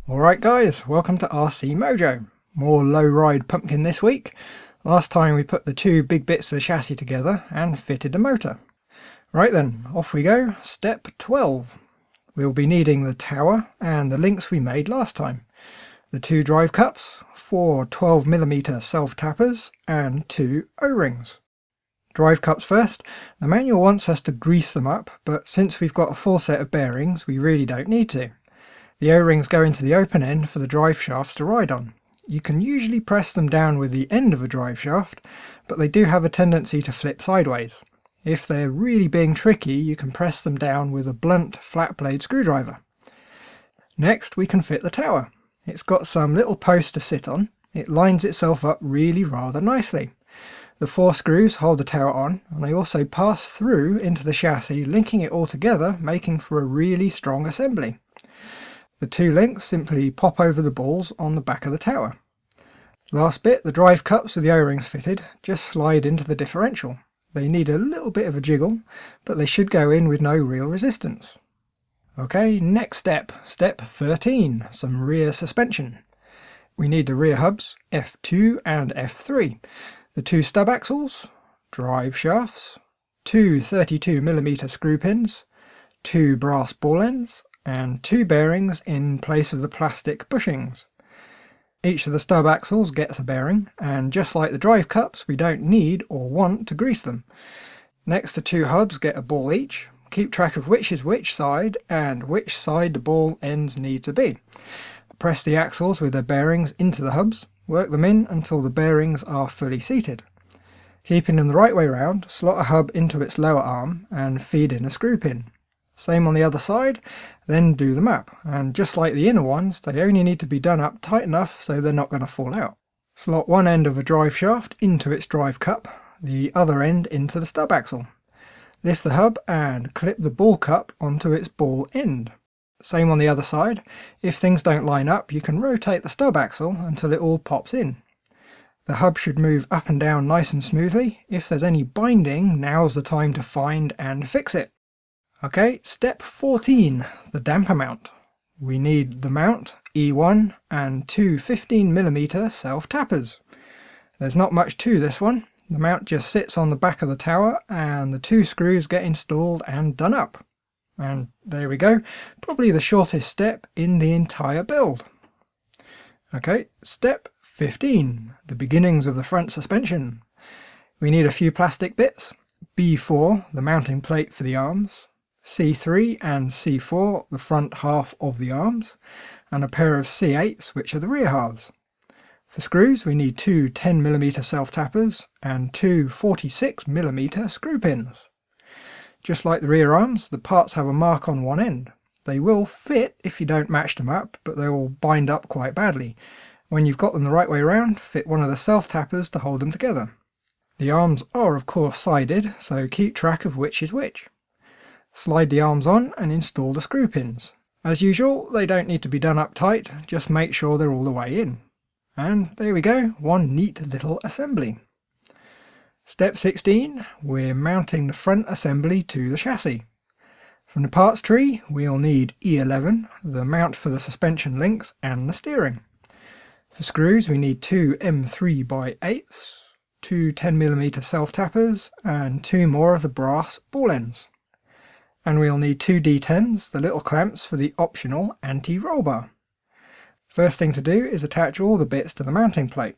Alright guys, welcome to RC Mojo. More Lowride pumpkin this week. Last time we put the two big bits of the chassis together and fitted the motor. Right then, off we go. Step 12. We'll be needing the tower and the links we made last time. The two drive cups, 4 12mm self-tappers and 2 O-rings. Drive cups first. The manual wants us to grease them up, but since we've got a full set of bearings we really don't need to. The O-rings go into the open end for the drive shafts to ride on. You can usually press them down with the end of a drive shaft, but they do have a tendency to flip sideways. If they're really being tricky, you can press them down with a blunt flat blade screwdriver. Next we can fit the tower. It's got some little posts to sit on. It lines itself up really rather nicely. The 4 screws hold the tower on, and they also pass through into the chassis, linking it all together, making for a really strong assembly. The 2 links simply pop over the balls on the back of the tower. Last bit, the drive cups with the O-rings fitted just slide into the differential. They need a little bit of a jiggle, but they should go in with no real resistance. Okay, next step, step 13, some rear suspension. We need the rear hubs, F2 and F3, the 2 stub axles, drive shafts, 2 32mm screw pins, 2 brass ball ends, and 2 bearings in place of the plastic bushings. Each of the stub axles gets a bearing, and just like the drive cups, we don't need or want to grease them. Next, the 2 hubs get a ball each. Keep track of which is which side and which side the ball ends need to be. Press the axles with their bearings into the hubs. Work them in until the bearings are fully seated. Keeping them the right way round, slot a hub into its lower arm and feed in a screw pin. Same on the other side, then do them up, and just like the inner ones, they only need to be done up tight enough so they're not going to fall out. Slot one end of a drive shaft into its drive cup, the other end into the stub axle. Lift the hub and clip the ball cup onto its ball end. Same on the other side. If things don't line up, you can rotate the stub axle until it all pops in. The hub should move up and down nice and smoothly. If there's any binding, now's the time to find and fix it. Okay, step 14, the damper mount. We need the mount, E1, and 2 15mm self-tappers. There's not much to this one. The mount just sits on the back of the tower and the 2 screws get installed and done up. And there we go, probably the shortest step in the entire build. Okay, step 15, the beginnings of the front suspension. We need a few plastic bits, B4, the mounting plate for the arms, C3 and C4, the front half of the arms, and a pair of C8s, which are the rear halves. For screws we need 2 10mm self-tappers and 2 46mm screw pins. Just like the rear arms, the parts have a mark on one end. They will fit if you don't match them up, but they will bind up quite badly. When you've got them the right way around, fit one of the self-tappers to hold them together. The arms are of course sided, so keep track of which is which. Slide the arms on and install the screw pins. As usual, they don't need to be done up tight, just make sure they're all the way in. And there we go, one neat little assembly. Step 16, we're mounting the front assembly to the chassis. From the parts tree, we'll need E11, the mount for the suspension links and the steering. For screws, we need 2 M3x8s, 2 10mm self-tappers, and 2 more of the brass ball ends. And we'll need 2 D10s, the little clamps for the optional anti-roll bar. First thing to do is attach all the bits to the mounting plate.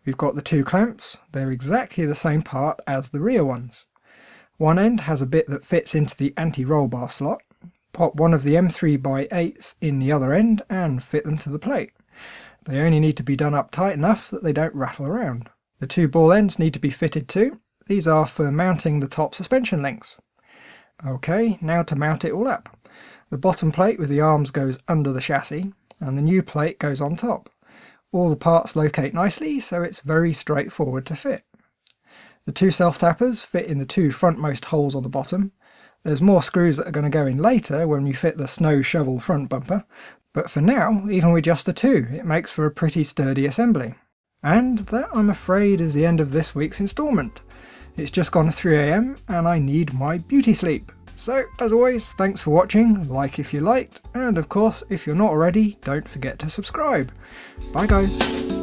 We've got the 2 clamps, they're exactly the same part as the rear ones. One end has a bit that fits into the anti-roll bar slot. Pop one of the M3x8s in the other end and fit them to the plate. They only need to be done up tight enough that they don't rattle around. The 2 ball ends need to be fitted too. These are for mounting the top suspension links. Okay, now to mount it all up. The bottom plate with the arms goes under the chassis and the new plate goes on top. All the parts locate nicely, so it's very straightforward to fit. The 2 self-tappers fit in the 2 frontmost holes on the bottom. There's more screws that are going to go in later when we fit the snow shovel front bumper, but for now, even with just the 2, it makes for a pretty sturdy assembly. And that, I'm afraid, is the end of this week's instalment. It's just gone 3 AM and I need my beauty sleep. So, as always, thanks for watching, like if you liked, and of course, if you're not already, don't forget to subscribe. Bye guys!